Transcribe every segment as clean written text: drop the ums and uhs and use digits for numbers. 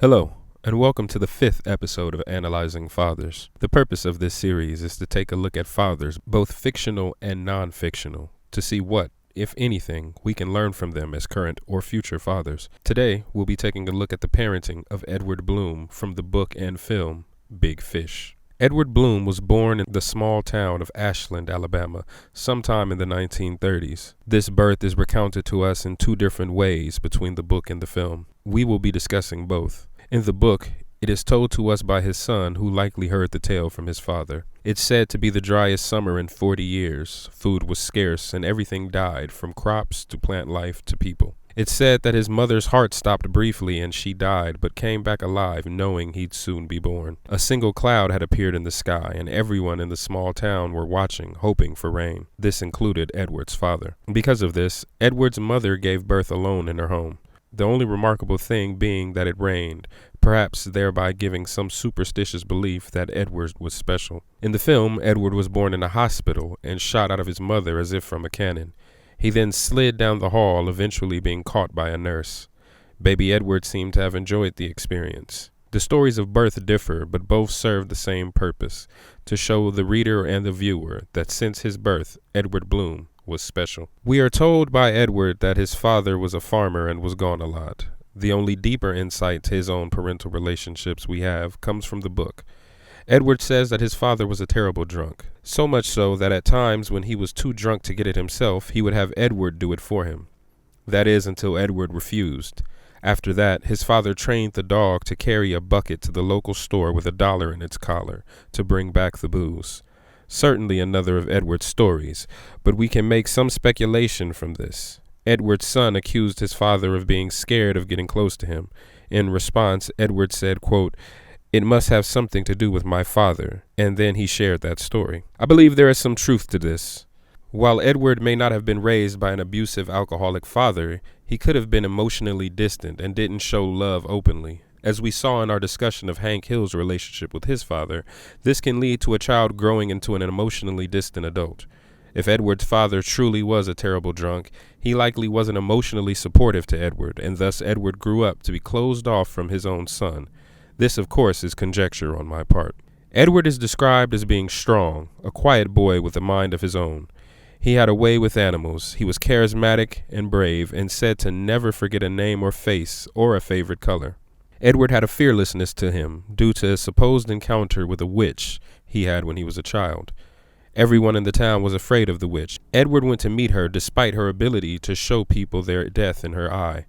Hello, and welcome to the 5th episode of Analyzing Fathers. The purpose of this series is to take a look at fathers, both fictional and non-fictional, to see what, if anything, we can learn from them as current or future fathers. Today, we'll be taking a look at the parenting of Edward Bloom from the book and film, Big Fish. Edward Bloom was born in the small town of Ashland, Alabama, sometime in the 1930s. This birth is recounted to us in two different ways between the book and the film. We will be discussing both. In the book, it is told to us by his son, who likely heard the tale from his father. It's said to be the driest summer in 40 years. Food was scarce and everything died, from crops to plant life to people. It's said that his mother's heart stopped briefly and she died, but came back alive knowing he'd soon be born. A single cloud had appeared in the sky, and everyone in the small town were watching, hoping for rain. This included Edward's father. Because of this, Edward's mother gave birth alone in her home. The only remarkable thing being that it rained, perhaps thereby giving some superstitious belief that Edward was special. In the film, Edward was born in a hospital and shot out of his mother as if from a cannon. He then slid down the hall, eventually being caught by a nurse. Baby Edward seemed to have enjoyed the experience. The stories of birth differ, but both serve the same purpose, to show the reader and the viewer that since his birth, Edward Bloom was special. We are told by Edward that his father was a farmer and was gone a lot. The only deeper insight to his own parental relationships we have comes from the book. Edward says that his father was a terrible drunk, so much so that at times when he was too drunk to get it himself, he would have Edward do it for him. That is, until Edward refused. After that, his father trained the dog to carry a bucket to the local store with $1 in its collar to bring back the booze. Certainly another of Edward's stories, but we can make some speculation from this. Edward's son accused his father of being scared of getting close to him. In response, Edward said, quote, "It must have something to do with my father," and then he shared that story. I believe there is some truth to this. While Edward may not have been raised by an abusive alcoholic father, he could have been emotionally distant and didn't show love openly. As we saw in our discussion of Hank Hill's relationship with his father, this can lead to a child growing into an emotionally distant adult. If Edward's father truly was a terrible drunk, he likely wasn't emotionally supportive to Edward, and thus Edward grew up to be closed off from his own son. This, of course, is conjecture on my part. Edward is described as being strong, a quiet boy with a mind of his own. He had a way with animals. He was charismatic and brave, and said to never forget a name or face or a favorite color. Edward had a fearlessness to him due to a supposed encounter with a witch he had when he was a child. Everyone in the town was afraid of the witch. Edward went to meet her despite her ability to show people their death in her eye.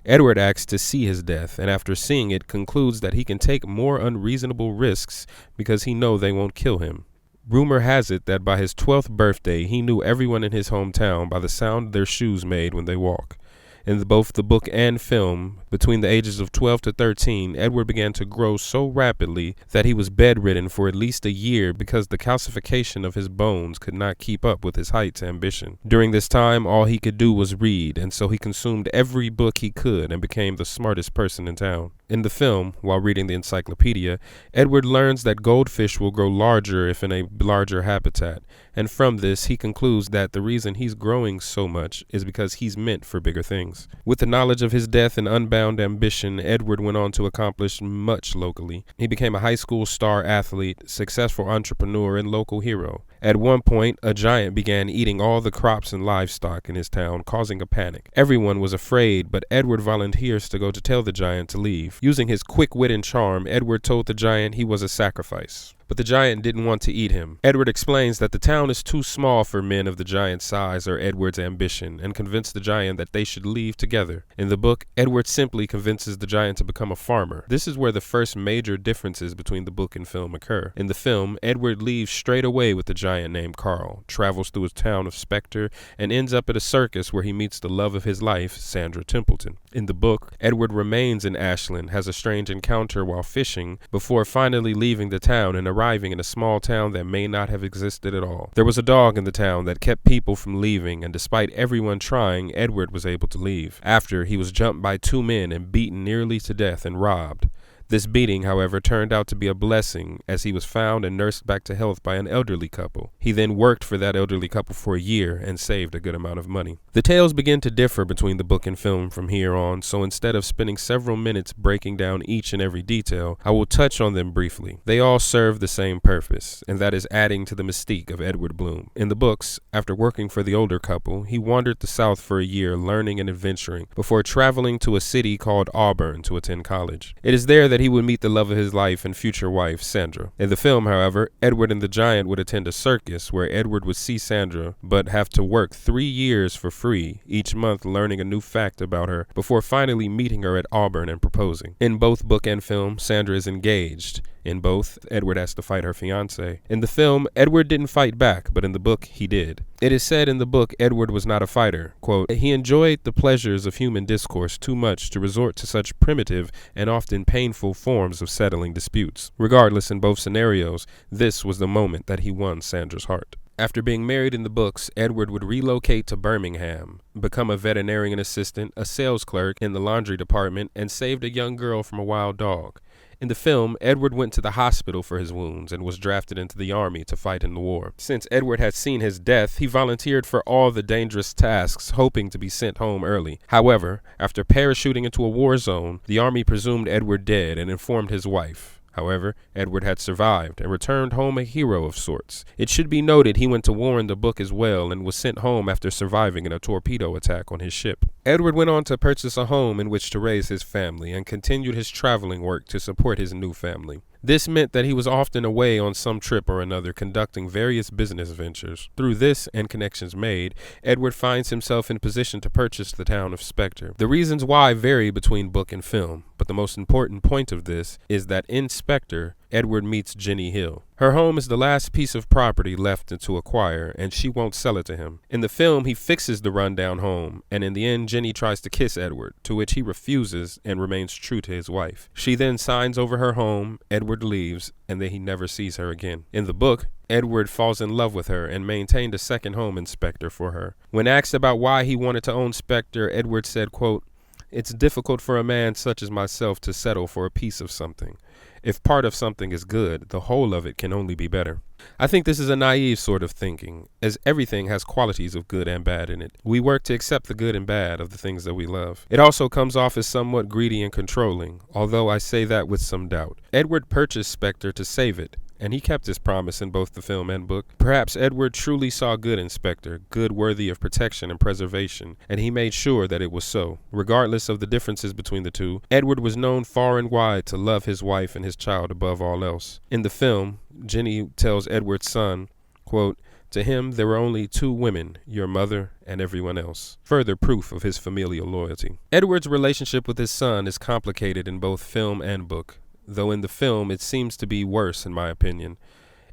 Edward asks to see his death, and after seeing it, concludes that he can take more unreasonable risks because he knows they won't kill him. Rumor has it that by his 12th birthday, he knew everyone in his hometown by the sound their shoes made when they walk. In both the book and film, between the ages of 12 to 13, Edward began to grow so rapidly that he was bedridden for at least a year because the calcification of his bones could not keep up with his height's ambition. During this time, all he could do was read, and so he consumed every book he could and became the smartest person in town. In the film, while reading the encyclopedia, Edward learns that goldfish will grow larger if in a larger habitat, and from this he concludes that the reason he's growing so much is because he's meant for bigger things. With the knowledge of his death and unbound ambition, Edward went on to accomplish much locally. He became a high school star athlete, successful entrepreneur, and local hero. At one point, a giant began eating all the crops and livestock in his town, causing a panic. Everyone was afraid, but Edward volunteers to go to tell the giant to leave. Using his quick wit and charm, Edward told the giant he was a sacrifice. But the giant didn't want to eat him. Edward explains that the town is too small for men of the giant's size or Edward's ambition, and convinced the giant that they should leave together. In the book, Edward simply convinces the giant to become a farmer. This is where the first major differences between the book and film occur. In the film, Edward leaves straight away with the giant named Carl, travels through his town of Spectre, and ends up at a circus where he meets the love of his life, Sandra Templeton. In the book, Edward remains in Ashland, has a strange encounter while fishing, before finally leaving the town and arriving in a small town that may not have existed at all. There was a dog in the town that kept people from leaving, and despite everyone trying, Edward was able to leave. After, he was jumped by two men and beaten nearly to death and robbed. This beating, however, turned out to be a blessing as he was found and nursed back to health by an elderly couple. He then worked for that elderly couple for a year and saved a good amount of money. The tales begin to differ between the book and film from here on, so instead of spending several minutes breaking down each and every detail, I will touch on them briefly. They all serve the same purpose, and that is adding to the mystique of Edward Bloom. In the books, after working for the older couple, he wandered the South for a year learning and adventuring before traveling to a city called Auburn to attend college. It is there that he would meet the love of his life and future wife, Sandra. In the film, however, Edward and the Giant would attend a circus where Edward would see Sandra but have to work 3 years for free each month learning a new fact about her before finally meeting her at Auburn and proposing. In both book and film, Sandra is engaged. In both, Edward has to fight her fiancé. In the film, Edward didn't fight back, but in the book, he did. It is said in the book Edward was not a fighter. Quote, he enjoyed the pleasures of human discourse too much to resort to such primitive and often painful forms of settling disputes. Regardless, in both scenarios, this was the moment that he won Sandra's heart. After being married in the books, Edward would relocate to Birmingham, become a veterinarian assistant, a sales clerk in the laundry department, and saved a young girl from a wild dog. In the film, Edward went to the hospital for his wounds and was drafted into the army to fight in the war. Since Edward had seen his death, he volunteered for all the dangerous tasks, hoping to be sent home early. However, after parachuting into a war zone, the army presumed Edward dead and informed his wife. However, Edward had survived and returned home a hero of sorts. It should be noted he went to war in the book as well and was sent home after surviving in a torpedo attack on his ship. Edward went on to purchase a home in which to raise his family and continued his traveling work to support his new family. This meant that he was often away on some trip or another conducting various business ventures. Through this and connections made, Edward finds himself in position to purchase the town of Spectre. The reasons why vary between book and film, but the most important point of this is that in Spectre, Edward meets Jenny Hill. Her home is the last piece of property left to acquire, and she won't sell it to him. In the film, he fixes the rundown home, and in the end, Jenny tries to kiss Edward, to which he refuses and remains true to his wife. She then signs over her home, Edward leaves, and then he never sees her again. In the book, Edward falls in love with her and maintained a second home in Spectre for her. When asked about why he wanted to own Spectre, Edward said, quote, "It's difficult for a man such as myself to settle for a piece of something. If part of something is good, the whole of it can only be better." I think this is a naive sort of thinking, as everything has qualities of good and bad in it. We work to accept the good and bad of the things that we love. It also comes off as somewhat greedy and controlling, although I say that with some doubt. Edward purchased Spectre to save it, and he kept his promise in both the film and book. Perhaps Edward truly saw good in Spectre, good worthy of protection and preservation, and he made sure that it was so. Regardless of the differences between the two, Edward was known far and wide to love his wife and his child above all else. In the film, Jenny tells Edward's son, quote, "To him there were only 2 women, your mother and everyone else." Further proof of his familial loyalty. Edward's relationship with his son is complicated in both film and book, though in the film it seems to be worse in my opinion.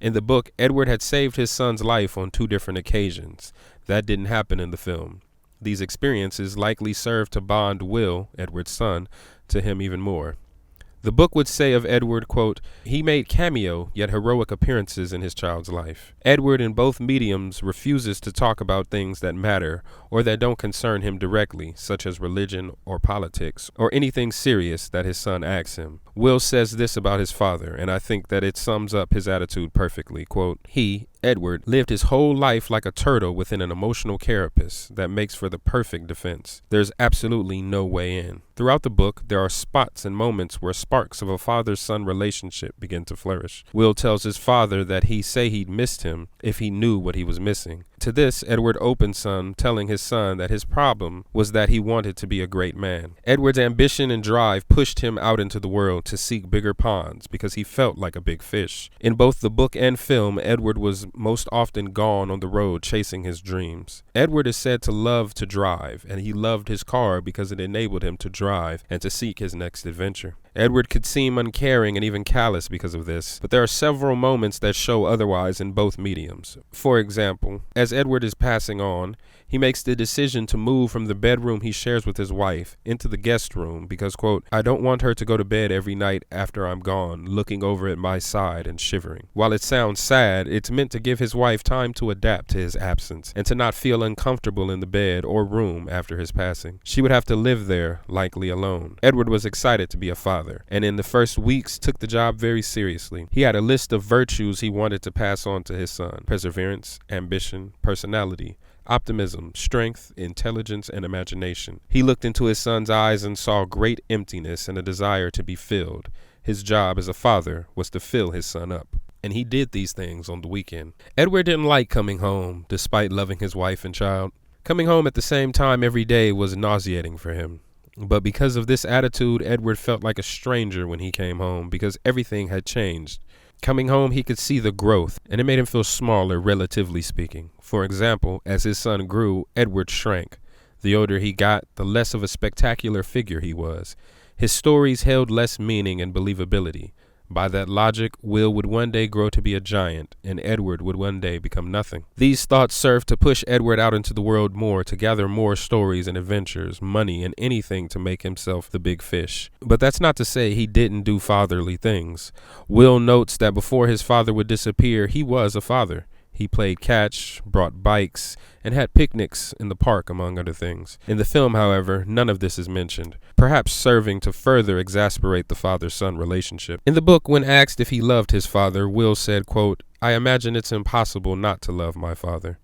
In the book, Edward had saved his son's life on 2 different occasions. That didn't happen in the film. These experiences likely served to bond Will, Edward's son, to him even more. The book would say of Edward, quote, "He made cameo yet heroic appearances in his child's life." Edward in both mediums refuses to talk about things that matter or that don't concern him directly, such as religion or politics, or anything serious that his son asks him. Will says this about his father, and I think that it sums up his attitude perfectly, quote, "He, Edward, lived his whole life like a turtle within an emotional carapace that makes for the perfect defense. There's absolutely no way in." Throughout the book, there are spots and moments where sparks of a father-son relationship begin to flourish. Will tells his father that he'd missed him if he knew what he was missing. To this, Edward opens son, telling his son that his problem was that he wanted to be a great man. Edward's ambition and drive pushed him out into the world to seek bigger ponds because he felt like a big fish. In both the book and film, Edward was most often gone on the road chasing his dreams. Edward is said to love to drive, and he loved his car because it enabled him to drive and to seek his next adventure. Edward could seem uncaring and even callous because of this, but there are several moments that show otherwise in both mediums. For example, as Edward is passing on, He makes the decision to move from the bedroom he shares with his wife into the guest room because, quote, I don't want her to go to bed every night after I'm gone, looking over at my side and shivering. While it sounds sad, it's meant to give his wife time to adapt to his absence and to not feel uncomfortable in the bed or room after his passing. She would have to live there, likely alone. Edward was excited to be a father, and in the first weeks took the job very seriously. He had a list of virtues he wanted to pass on to his son: perseverance, ambition, personality, optimism, strength, intelligence, and imagination. He looked into his son's eyes and saw great emptiness and a desire to be filled. His job as a father was to fill his son up. And he did these things on the weekend. Edward didn't like coming home, despite loving his wife and child. Coming home at the same time every day was nauseating for him. But because of this attitude, Edward felt like a stranger when he came home because everything had changed. Coming home, he could see the growth, and it made him feel smaller, relatively speaking. For example, as his son grew, Edward shrank. The older he got, the less of a spectacular figure he was. His stories held less meaning and believability. By that logic, Will would one day grow to be a giant, and Edward would one day become nothing. These thoughts served to push Edward out into the world more, to gather more stories and adventures, money, and anything to make himself the big fish. But that's not to say he didn't do fatherly things. Will notes that before his father would disappear, he was a father. He played catch, brought bikes, and had picnics in the park, among other things. In the film, however, none of this is mentioned, perhaps serving to further exasperate the father-son relationship. In the book, when asked if he loved his father, Will said, quote, I imagine it's impossible not to love my father.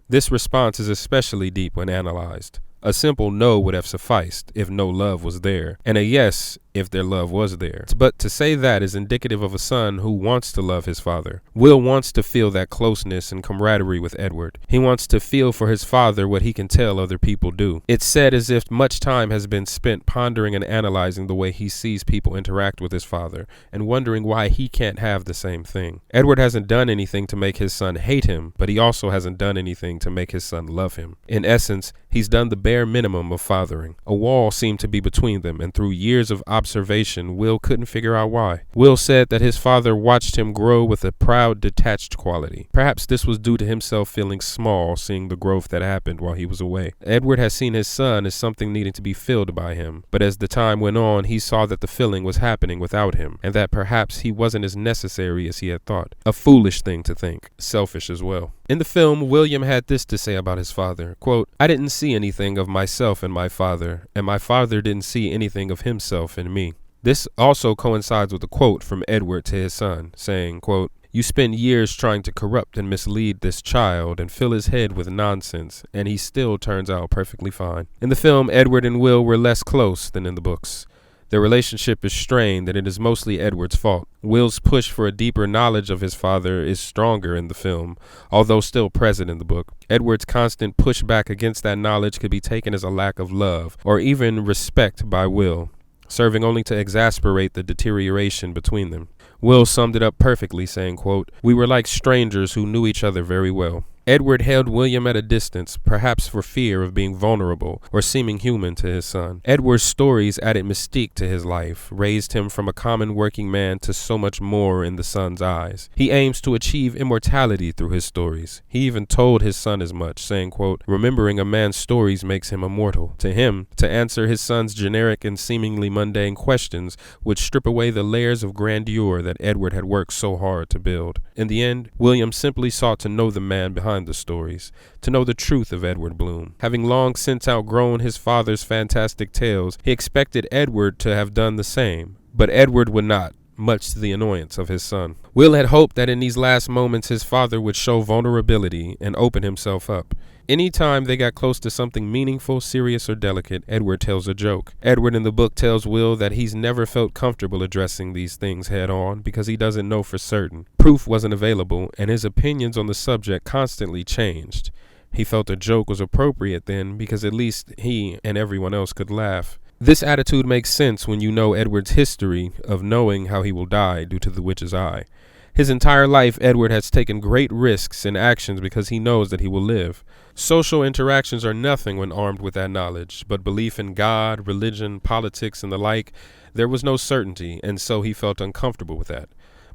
This response is especially deep when analyzed. A simple no would have sufficed if no love was there, and a yes if their love was there. But to say that is indicative of a son who wants to love his father. Will wants to feel that closeness and camaraderie with Edward. He wants to feel for his father what he can tell other people do. It's said as if much time has been spent pondering and analyzing the way he sees people interact with his father and wondering why he can't have the same thing. Edward hasn't done anything to make his son hate him, but he also hasn't done anything to make his son love him. In essence, he's done the bare minimum of fathering. A wall seemed to be between them, and through years of observation, Will couldn't figure out why. Will said that his father watched him grow with a proud, detached quality. Perhaps this was due to himself feeling small, seeing the growth that happened while he was away. Edward has seen his son as something needing to be filled by him, but as the time went on, he saw that the filling was happening without him, and that perhaps he wasn't as necessary as he had thought. A foolish thing to think, selfish as well. In the film, William had this to say about his father, quote, I didn't see anything of myself in my father, and my father didn't see anything of himself in me. This also coincides with a quote from Edward to his son, saying, quote, you spend years trying to corrupt and mislead this child and fill his head with nonsense, and he still turns out perfectly fine. In the film, Edward and Will were less close than in the books. Their relationship is strained, and it is mostly Edward's fault. Will's push for a deeper knowledge of his father is stronger in the film, although still present in the book. Edward's constant pushback against that knowledge could be taken as a lack of love, or even respect by Will, serving only to exasperate the deterioration between them. Will summed it up perfectly, saying, quote, we were like strangers who knew each other very well. Edward held William at a distance, perhaps for fear of being vulnerable or seeming human to his son. Edward's stories added mystique to his life, raised him from a common working man to so much more in the son's eyes. He aims to achieve immortality through his stories. He even told his son as much, saying, quote, remembering a man's stories makes him immortal. To him, to answer his son's generic and seemingly mundane questions would strip away the layers of grandeur that Edward had worked so hard to build. In the end, William simply sought to know the man behind the stories, to know the truth of Edward Bloom. Having long since outgrown his father's fantastic tales, he expected Edward to have done the same, but Edward would not, much to the annoyance of his son. Will had hoped that in these last moments his father would show vulnerability and open himself up. Anytime they got close to something meaningful, serious, or delicate, Edward tells a joke. Edward in the book tells Will that he's never felt comfortable addressing these things head on because he doesn't know for certain. Proof wasn't available, and his opinions on the subject constantly changed. He felt a joke was appropriate then because at least he and everyone else could laugh. This attitude makes sense when you know Edward's history of knowing how he will die due to the witch's eye. His entire life, Edward has taken great risks and actions because he knows that he will live. Social interactions are nothing when armed with that knowledge, but belief in God, religion, politics, and the like, there was no certainty, and so he felt uncomfortable with that.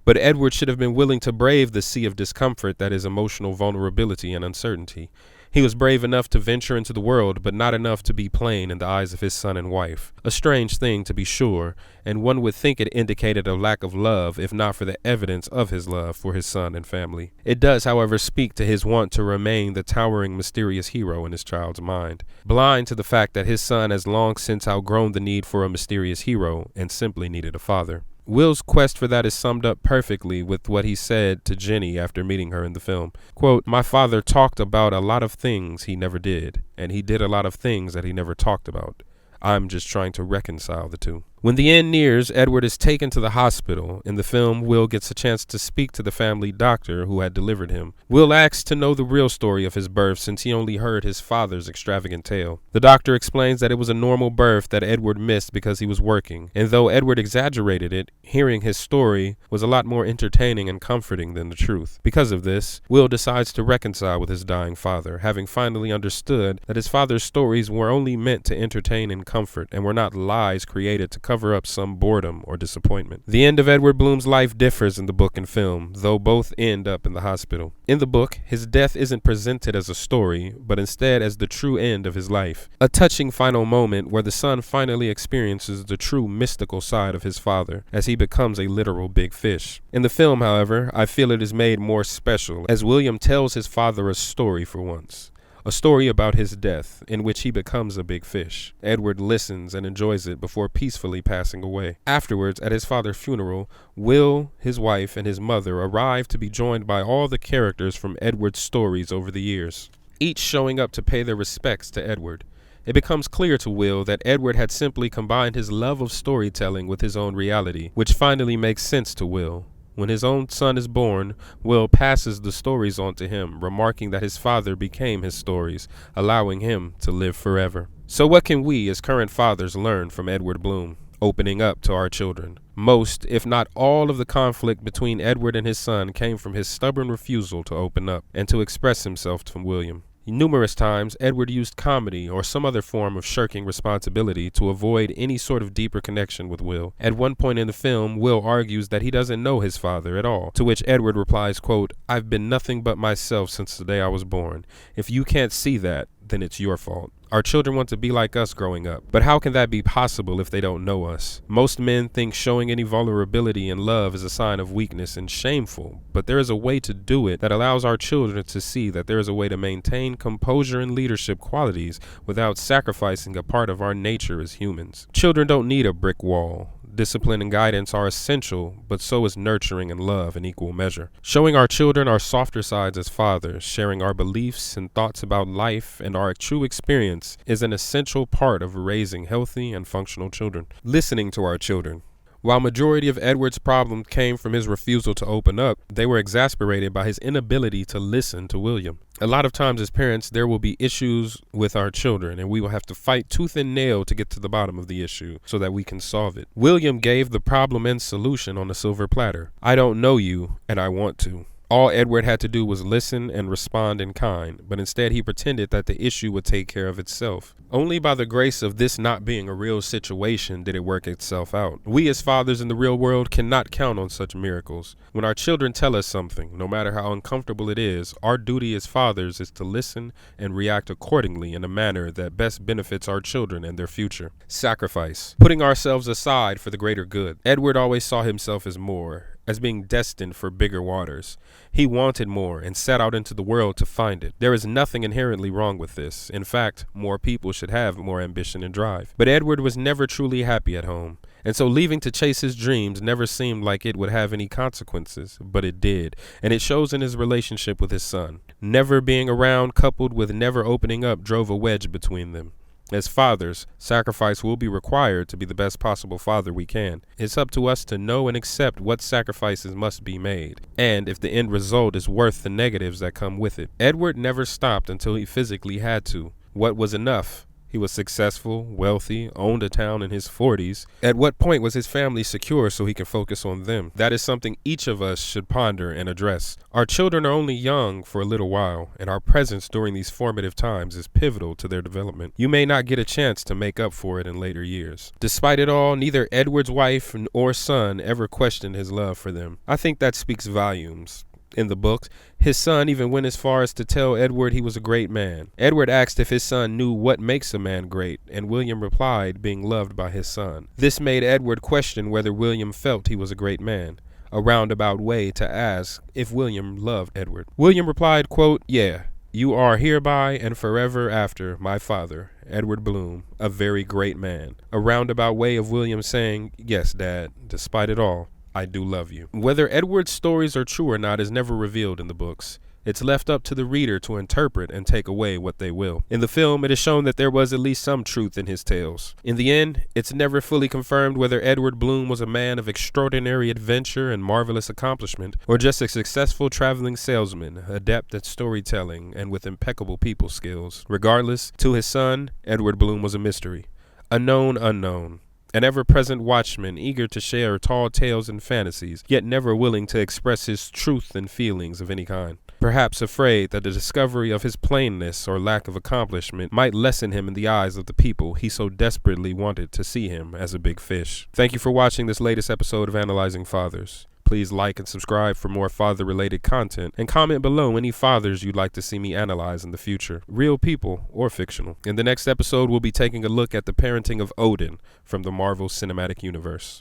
But Edward should have been willing to brave the sea of discomfort that is emotional vulnerability and uncertainty. He was brave enough to venture into the world, but not enough to be plain in the eyes of his son and wife. A strange thing, to be sure, and one would think it indicated a lack of love, if not for the evidence of his love for his son and family. It does, however, speak to his want to remain the towering, mysterious hero in his child's mind, blind to the fact that his son has long since outgrown the need for a mysterious hero and simply needed a father. Will's quest for that is summed up perfectly with what he said to Jenny after meeting her in the film. Quote, "My father talked about a lot of things he never did, and he did a lot of things that he never talked about. I'm just trying to reconcile the two." When the end nears, Edward is taken to the hospital. In the film, Will gets a chance to speak to the family doctor who had delivered him. Will asks to know the real story of his birth since he only heard his father's extravagant tale. The doctor explains that it was a normal birth that Edward missed because he was working, and though Edward exaggerated it, hearing his story was a lot more entertaining and comforting than the truth. Because of this, Will decides to reconcile with his dying father, having finally understood that his father's stories were only meant to entertain and comfort, and were not lies created to cover up some boredom or disappointment. The end of Edward Bloom's life differs in the book and film, though both end up in the hospital. In the book, his death isn't presented as a story, but instead as the true end of his life. A touching final moment where the son finally experiences the true mystical side of his father, as he becomes a literal big fish. In the film, however, I feel it is made more special, as William tells his father a story for once. A story about his death, in which he becomes a big fish. Edward listens and enjoys it before peacefully passing away. Afterwards, at his father's funeral, Will, his wife, and his mother arrive to be joined by all the characters from Edward's stories over the years, each showing up to pay their respects to Edward. It becomes clear to Will that Edward had simply combined his love of storytelling with his own reality, which finally makes sense to Will. When his own son is born, Will passes the stories on to him, remarking that his father became his stories, allowing him to live forever. So what can we as current fathers learn from Edward Bloom, opening up to our children? Most, if not all, of the conflict between Edward and his son came from his stubborn refusal to open up and to express himself to William. Numerous times, Edward used comedy or some other form of shirking responsibility to avoid any sort of deeper connection with Will. At one point in the film, Will argues that he doesn't know his father at all, to which Edward replies, quote, "I've been nothing but myself since the day I was born. If you can't see that, then it's your fault. Our children want to be like us growing up. But how can that be possible if they don't know us? Most men think showing any vulnerability in love is a sign of weakness and shameful, but there is a way to do it that allows our children to see that there is a way to maintain composure and leadership qualities without sacrificing a part of our nature as humans. Children don't need a brick wall. Discipline and guidance are essential, but so is nurturing and love in equal measure. Showing our children our softer sides as fathers, sharing our beliefs and thoughts about life and our true experience is an essential part of raising healthy and functional children. Listening to our children. While majority of Edward's problem came from his refusal to open up, they were exasperated by his inability to listen to William. A lot of times as parents, there will be issues with our children, and we will have to fight tooth and nail to get to the bottom of the issue so that we can solve it. William gave the problem and solution on a silver platter. I don't know you, and I want to. All Edward had to do was listen and respond in kind, but instead he pretended that the issue would take care of itself. Only by the grace of this not being a real situation did it work itself out. We as fathers in the real world cannot count on such miracles. When our children tell us something, no matter how uncomfortable it is, our duty as fathers is to listen and react accordingly in a manner that best benefits our children and their future. Sacrifice. Putting ourselves aside for the greater good. Edward always saw himself as more, as being destined for bigger waters. He wanted more and set out into the world to find it. There is nothing inherently wrong with this. In fact, more people should have more ambition and drive. But Edward was never truly happy at home, and so leaving to chase his dreams never seemed like it would have any consequences, but it did, and it shows in his relationship with his son. Never being around, coupled with never opening up, drove a wedge between them. As fathers, sacrifice will be required to be the best possible father we can. It's up to us to know and accept what sacrifices must be made, and if the end result is worth the negatives that come with it. Edward never stopped until he physically had to. What was enough? He was successful, wealthy, owned a town in his 40s. At what point was his family secure so he can focus on them? That is something each of us should ponder and address. Our children are only young for a little while, and our presence during these formative times is pivotal to their development. You may not get a chance to make up for it in later years. Despite it all, neither Edward's wife or son ever questioned his love for them. I think that speaks volumes. In the books, his son even went as far as to tell Edward he was a great man. Edward asked if his son knew what makes a man great, and William replied, being loved by his son. This made Edward question whether William felt he was a great man, a roundabout way to ask if William loved Edward. William replied, quote, "Yeah, you are hereby and forever after my father, Edward Bloom, a very great man." A roundabout way of William saying, "Yes, Dad, despite it all, I do love you." Whether Edward's stories are true or not is never revealed in the books. It's left up to the reader to interpret and take away what they will. In the film, it is shown that there was at least some truth in his tales. In the end, it's never fully confirmed whether Edward Bloom was a man of extraordinary adventure and marvelous accomplishment, or just a successful traveling salesman, adept at storytelling and with impeccable people skills. Regardless, to his son, Edward Bloom was a mystery, a known unknown. An ever-present watchman, eager to share tall tales and fantasies, yet never willing to express his truth and feelings of any kind. Perhaps afraid that the discovery of his plainness or lack of accomplishment might lessen him in the eyes of the people he so desperately wanted to see him as a big fish. Thank you for watching this latest episode of Analyzing Fathers. Please like and subscribe for more father-related content, and comment below any fathers you'd like to see me analyze in the future, real people or fictional. In the next episode, we'll be taking a look at the parenting of Odin from the Marvel Cinematic Universe.